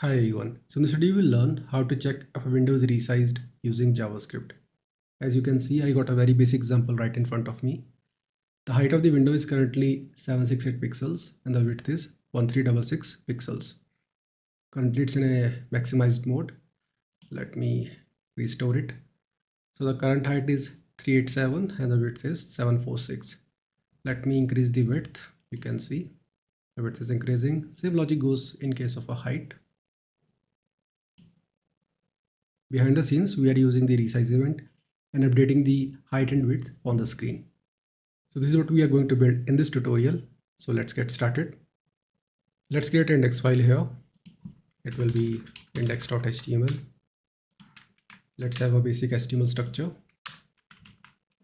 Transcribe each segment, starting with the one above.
Hi everyone. So in this video we will learn how to check if a window is resized using JavaScript. As you can see, I got a very basic example right in front of me. The height of the window is currently 768 pixels and the width is 1366 pixels. Currently it's in a maximized mode. Let me restore it. So the current height is 387 and the width is 746. Let me increase the width. You can see the width is increasing. Same logic goes in case of a height. Behind the scenes, we are using the resize event and updating the height and width on the screen. So this is what we are going to build in this tutorial. So let's get started. Let's create an index file here. It will be index.html. Let's have a basic HTML structure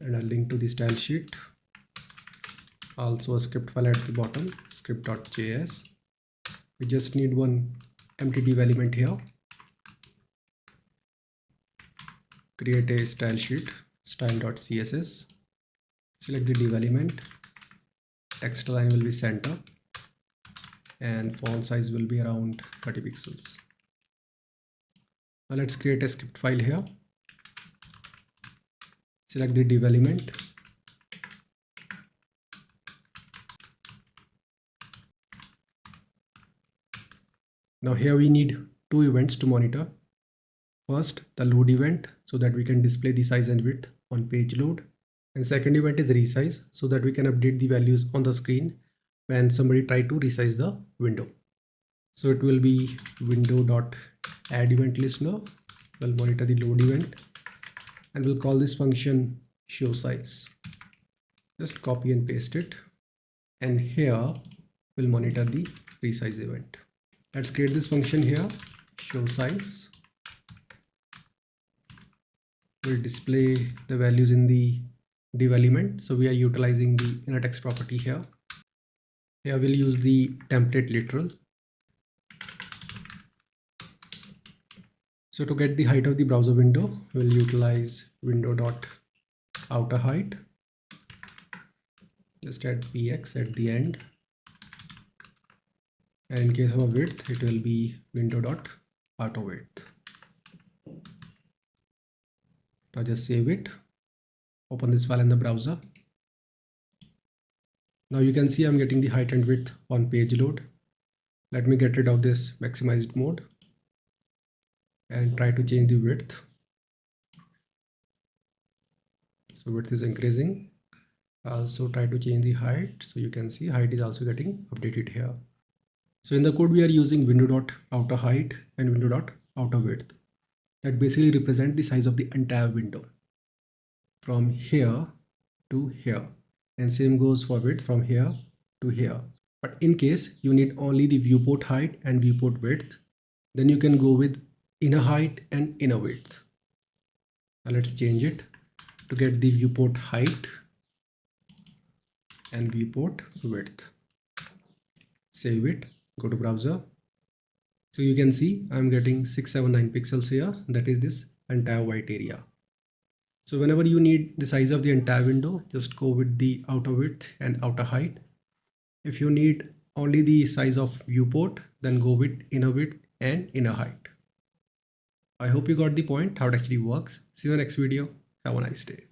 and a link to the style sheet. Also a script file at the bottom, script.js. We just need one empty div element here. Create a style sheet, style.css. Select the div element. Text line will be center and font size will be around 30 pixels. Now let's create a script file here. Select the div element. Now here we need two events to monitor. First, the load event, so that we can display the size and width on page load. And second event is resize, so that we can update the values on the screen when somebody try to resize the window. So it will be window.add event listener. We'll monitor the load event and we'll call this function show size. Just copy and paste it. And here we'll monitor the resize event. Let's create this function here, show size. Will display the values in the div element. So we are utilizing the inner text property here. Here we'll use the template literal. So to get the height of the browser window, we'll utilize window.outer height. Just add px at the end. And in case of a width, it will be window.outer width. Now just save it, open this file in the browser. Now you can see I'm getting the height and width on page load. Let me get rid of this maximized mode and try to change the width. So width is increasing. Also try to change the height. So you can see height is also getting updated here. So in the code we are using window.outer height and window.outer width. That basically represent the size of the entire window from here to here, and same goes for width from here to here. But in case you need only the viewport height and viewport width, then you can go with inner height and inner width. Now let's change it to get the viewport height and viewport width. Save it, go to browser. So you can see I'm getting 679 pixels here. That is this entire white area. So whenever you need the size of the entire window, just go with the outer width and outer height. If you need only the size of viewport, then go with inner width and inner height. I hope you got the point how it actually works. See you in the next video. Have a nice day.